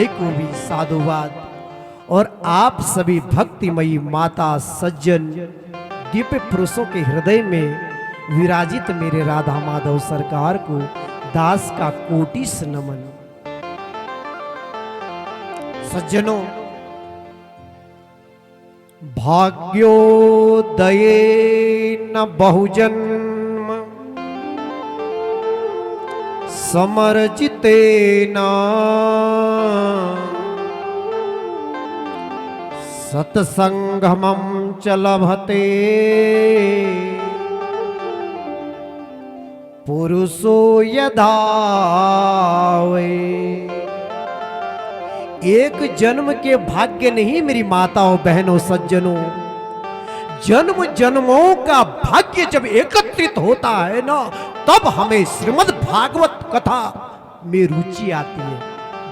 को भी साधुवाद। और आप सभी भक्तिमयी माता सज्जन दिव्य पुरुषों के हृदय में विराजित मेरे राधा माधव सरकार को दास का कोटिस नमन। सज्जनों, भाग्योदये न बहुजन्म समर्जिते न सत्संगमं च लभते पुरुषो यदा वै। एक जन्म के भाग्य नहीं मेरी माताओं बहनों सज्जनों, जन्म जन्मों का भाग्य जब एकत्रित होता है ना, तब हमें श्रीमद् भागवत कथा में रुचि आती है।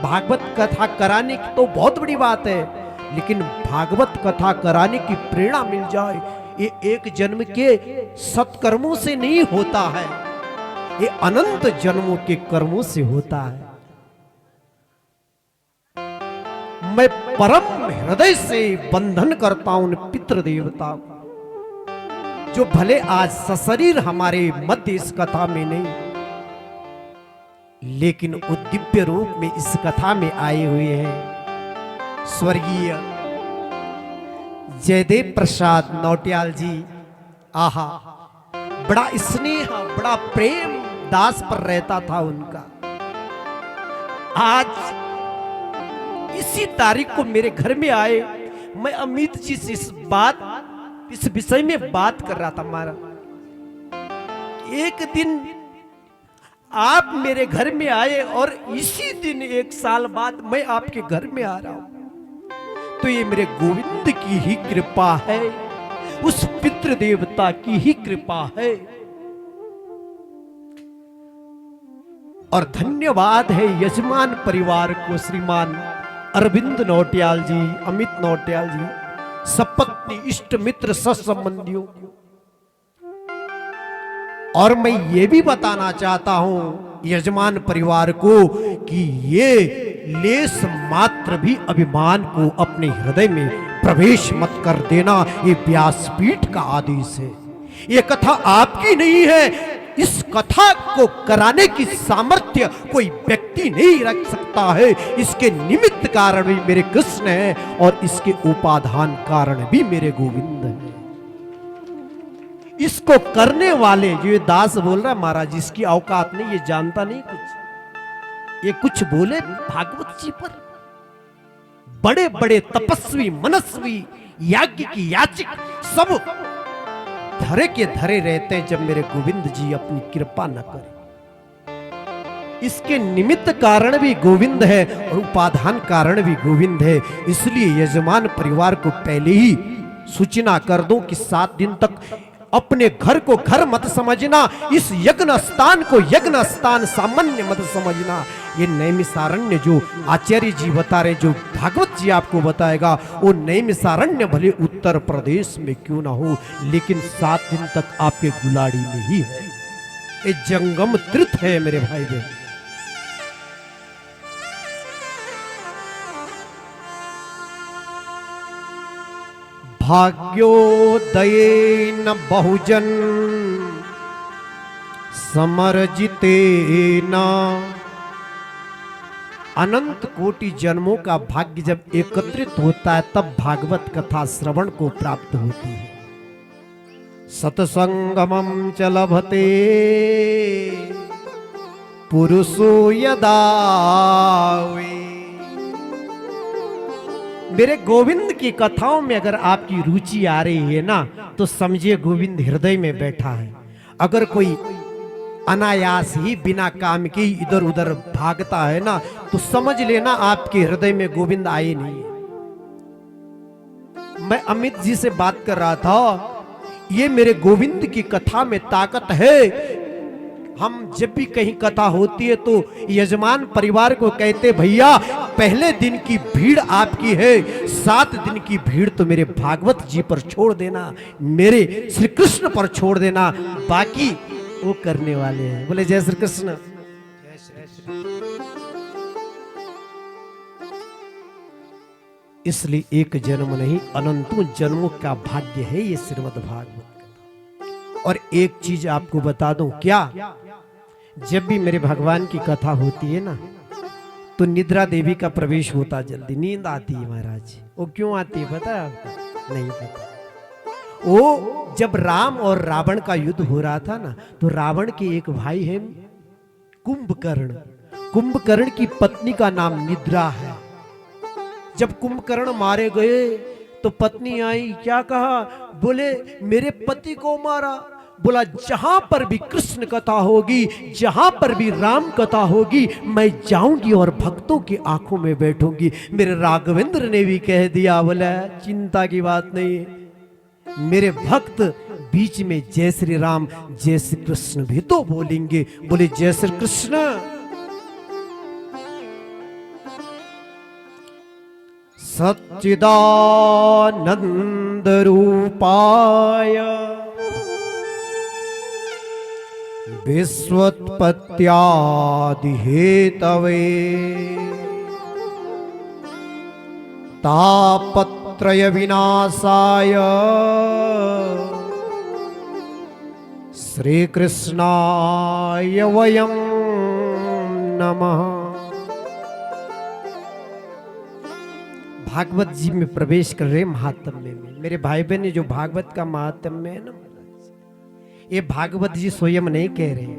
भागवत कथा कराने की तो बहुत बड़ी बात है, लेकिन भागवत कथा कराने की प्रेरणा मिल जाए, ये एक जन्म के सत्कर्मों से नहीं होता है, ये अनंत जन्मों के कर्मों से होता है। मैं परम हृदय से बंधन करता हूं उन पितृ देवता को, जो भले आज सशरीर हमारे मध्य इस कथा में नहीं, लेकिन वो दिव्य रूप में इस कथा में आए हुए हैं। स्वर्गीय जयदेव प्रसाद नौटियाल जी, आहा, बड़ा स्नेह बड़ा प्रेम दास पर रहता था उनका। आज इसी तारीख को मेरे घर में आए, मैं अमित जी से इस विषय में बात कर रहा था। हमारा एक दिन आप मेरे घर में आए और इसी दिन 1 साल बाद मैं आपके घर में आ रहा हूं, तो ये मेरे गोविंद की ही कृपा है, उस पितृ देवता की ही कृपा है। और धन्यवाद है यजमान परिवार को, श्रीमान अरविंद नौटियाल जी, अमित नौटियाल जी, सपत्नी इष्ट मित्र सत्संबंधियों। और मैं ये भी बताना चाहता हूं यजमान परिवार को कि ये लेस मात्र भी अभिमान को अपने हृदय में प्रवेश मत कर देना, ये व्यासपीठ का आदेश है। ये कथा आपकी नहीं है, इस कथा को कराने की सामर्थ्य कोई व्यक्ति नहीं रख सकता है। इसके निमित्त कारण भी मेरे कृष्ण है और इसके उपादान कारण भी मेरे गोविंद है। इसको करने वाले जो ये दास बोल रहा है महाराज, इसकी औकात नहीं, ये जानता नहीं कुछ। ये कुछ बोले भागवत जी पर, बड़े बड़े तपस्वी मनस्वी याज्ञ की याचिक सब धरे के धरे रहते हैं, जब मेरे गोविंद जी अपनी कृपा न करें। इसके निमित्त कारण भी गोविंद है और उपादान कारण भी गोविंद है। इसलिए यजमान परिवार को पहले ही सूचना कर दूं कि 7 दिन तक अपने घर को घर मत समझना, इस यज्ञ स्थान को यज्ञ स्थान सामान्य मत समझना। ये नैमिषारण्य जो आचार्य जी बता रहे, जो भागवत जी आपको बताएगा, वो नैमिषारण्य भले उत्तर प्रदेश में क्यों ना हो, लेकिन 7 दिन तक आपके गुलाड़ी में ही है। ये जंगम तीर्थ है मेरे भाई बहन। भाग्योदये न बहुजन समर्जिते न। अनंत कोटि जन्मों का भाग्य जब एकत्रित होता है, तब भागवत कथा श्रवण को प्राप्त होती है। सत्संगमं च लभते पुरुषो यदा वै। मेरे गोविंद की कथाओं में अगर आपकी रुचि आ रही है ना, तो समझिए गोविंद हृदय में बैठा है। अगर कोई अनायास ही बिना काम के इधर उधर भागता है ना, तो समझ लेना आपके हृदय में गोविंद आए नहीं है। मैं अमित जी से बात कर रहा था, ये मेरे गोविंद की कथा में ताकत है। हम जब भी कहीं कथा होती है तो यजमान परिवार को कहते, भैया पहले दिन की भीड़ आपकी है, 7 दिन की भीड़ तो मेरे भागवत जी पर छोड़ देना, मेरे श्री कृष्ण पर छोड़ देना, बाकी वो करने वाले हैं। बोले जय श्री कृष्ण। इसलिए एक जन्म नहीं अनंतों जन्मों का भाग्य है ये श्रीमद् भागवत कथा। और एक चीज आपको बता दूं, क्या जब भी मेरे भगवान की कथा होती है ना तो निद्रा देवी का प्रवेश होता, जल्दी नींद आती है महाराज। वो क्यों आती है पता है आपको? नहीं पता। वो जब राम और रावण का युद्ध हो रहा था ना, तो रावण के एक भाई है कुंभकर्ण। कुंभकर्ण की पत्नी का नाम निद्रा है। जब कुंभकर्ण मारे गए तो पत्नी आई, क्या कहा? बोले मेरे पति को मारा। बोला जहां पर भी कृष्ण कथा होगी, जहां पर भी राम कथा होगी, मैं जाऊंगी और भक्तों की आंखों में बैठूंगी। मेरे राघवेंद्र ने भी कह दिया, बोला चिंता की बात नहीं है, मेरे भक्त बीच में जय श्री राम जय श्री कृष्ण भी तो बोलेंगे। बोले जय श्री कृष्ण। सच्चिदानंद रूपाय विश्वोत्पत्त्यादि हेतवे तापत्रय विनाशाय श्री कृष्णाय वयं नमः। भागवत जी में प्रवेश कर रहे महात्म्य में। मेरे भाई बहन जो भागवत का महात्म्य है ना, ये भागवत जी स्वयं नहीं कह रहे।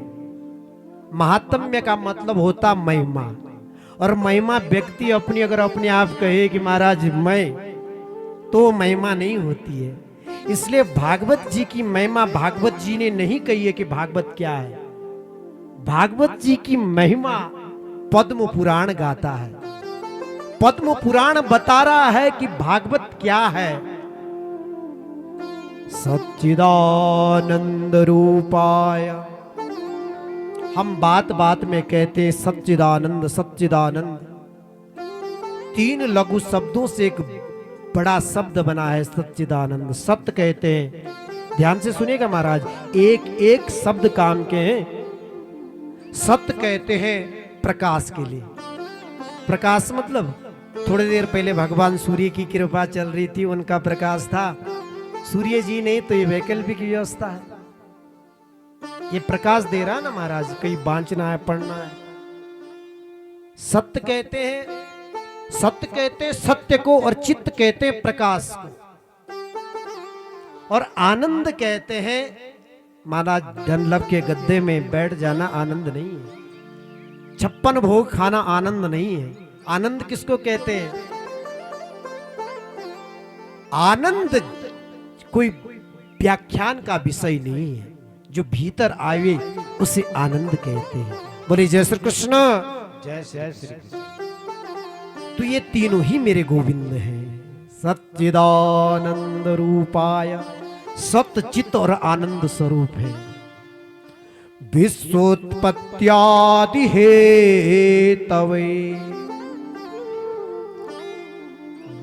महात्म्य का मतलब होता महिमा, और महिमा व्यक्ति अपनी अगर अपने आप कहे कि महाराज मैं, तो महिमा नहीं होती है। इसलिए भागवत जी की महिमा भागवत जी ने नहीं कही है कि भागवत क्या है। भागवत जी की महिमा पद्म पुराण गाता है। पद्म पुराण बता रहा है कि भागवत क्या है। सच्चिदानंद रूपाय, हम बात बात में कहते सच्चिदानंद सच्चिदानंद। तीन लघु शब्दों से एक बड़ा शब्द बना है सच्चिदानंद। सत्य कहते हैं, ध्यान से सुनिएगा महाराज, एक एक शब्द काम के हैं। सत्य कहते हैं प्रकाश के लिए। प्रकाश मतलब थोड़ी देर पहले भगवान सूर्य की कृपा चल रही थी, उनका प्रकाश था। सूर्य जी नहीं तो ये वैकल्पिक व्यवस्था है, ये प्रकाश दे रहा ना महाराज, कहीं बांचना है पढ़ना है। सत्य कहते हैं, सत्य कहते हैं सत्य को, और चित्त कहते हैं प्रकाश को, और आनंद कहते हैं महाराज डनलप के गद्दे में बैठ जाना आनंद नहीं है। 56 भोग खाना आनंद नहीं है। आनंद किसको कहते हैं? आनंद कोई व्याख्यान का विषय नहीं है, जो भीतर आवे उसे आनंद कहते हैं। बोले जय श्री कृष्ण, जय जय श्री कृष्ण। तो ये तीनों ही मेरे गोविंद हैं। सच्चिदानंद रूपाय, सत्य चित्त और आनंद स्वरूप है। विश्वोत्पत्त्यादि हेतवे,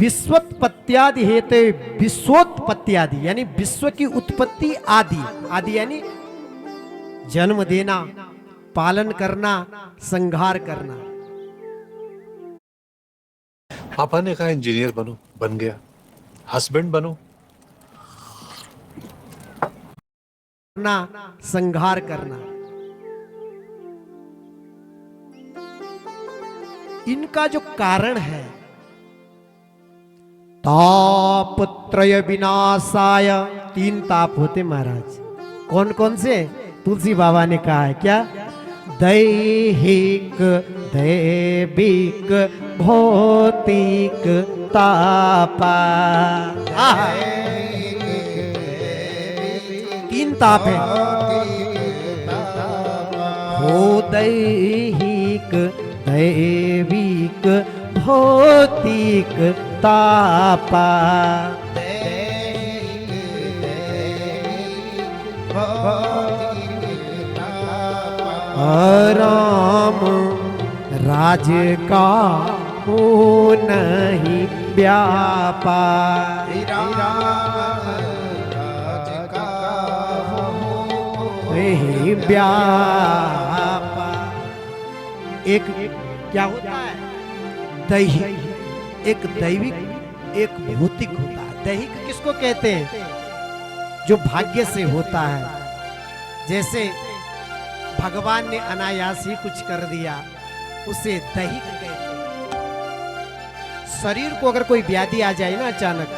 विश्वोत्पत्त्यादि हेते, विश्वोत्पत्त्यादि यानी विश्व की उत्पत्ति आदि। आदि यानी जन्म देना, पालन करना, संहार करना। पापा ने कहा इंजीनियर बनो, बन गया। हस्बैंड बनो, ना संहार करना। इनका जो कारण है तापत्रय विनाशाय, 3 ताप होते महाराज। कौन कौन से? तुलसी बाबा ने कहा है क्या? दैहिक दैविक भौतिक तापा। 3 ताप है। हो दैहिक दैविक भौतिक तापा, राम राज का हो नहीं व्यापार, नहीं व्यापार। एक क्या होता है? दैहिक, एक दैविक एक भौतिक होता है। दैहिक किसको कहते हैं? जो भाग्य से होता है। जैसे भगवान ने अनायास ही कुछ कर दिया, उसे दैहिक कहते हैं। शरीर को अगर कोई व्याधि आ जाए ना अचानक,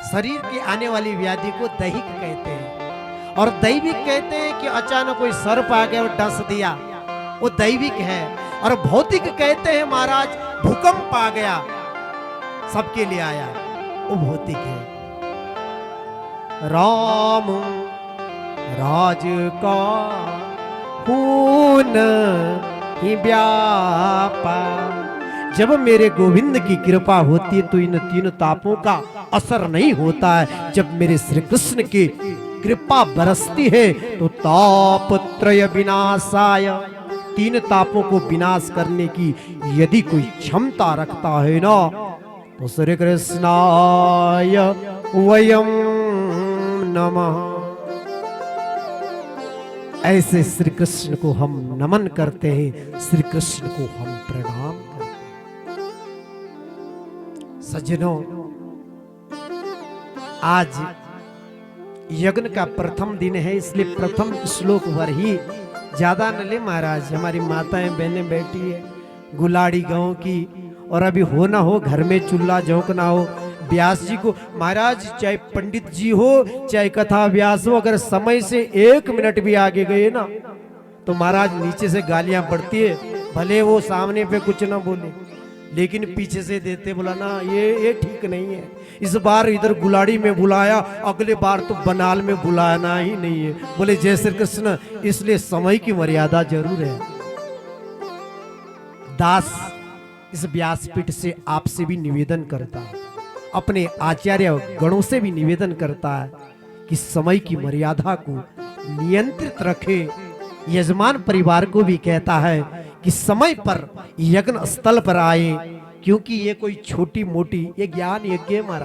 शरीर की आने वाली व्याधि को दैहिक कहते हैं। और दैविक कहते हैं कि अचानक कोई सर्प आ गया और डस दिया, वो दैविक है। और भौतिक कहते हैं महाराज भूकंप आ गया, सबके लिए आया, वो भौतिक है। राम राज का खून ही व्यापा। जब मेरे गोविंद की कृपा होती है तो इन तीन तापों का असर नहीं होता है। जब मेरे श्री कृष्ण की कृपा बरसती है तो ताप त्रय विनाशाय, तीन तापों को विनाश करने की यदि कोई क्षमता रखता है ना, तो श्री कृष्णाय वयम नमः। ऐसे श्री कृष्ण को हम नमन करते हैं, श्री कृष्ण को हम प्रणाम करते हैं। सज्जनों, आज यज्ञ का प्रथम दिन है, इसलिए प्रथम श्लोक भर ही, ज्यादा न ले महाराज। हमारी माताएं बहनें बैठी है गुलाड़ी गांव की, और अभी हो ना हो घर में चूल्हा झोंकना हो। व्यास जी को महाराज, चाहे पंडित जी हो चाहे कथा व्यास हो, अगर समय से 1 मिनट भी आगे गए ना तो महाराज नीचे से गालियां पड़ती है। भले वो सामने पे कुछ ना बोले, लेकिन पीछे से देते बोला ना, ये ठीक नहीं है। इस बार इधर गुलाड़ी में बुलाया, अगले बार तो बनाल में बुलाना ही नहीं है। बोले जय श्री कृष्ण। इसलिए समय की मर्यादा जरूर है। दास इस व्यासपीठ से आपसे भी निवेदन करता है, अपने आचार्य गणों से भी निवेदन करता है कि समय की मर्यादा को नियंत्रित रखे। यजमान परिवार को भी कहता है कि समय पर यज्ञ स्थल पर आए, क्योंकि ये कोई छोटी मोटी, ये ज्ञान यज्ञ है महाराज।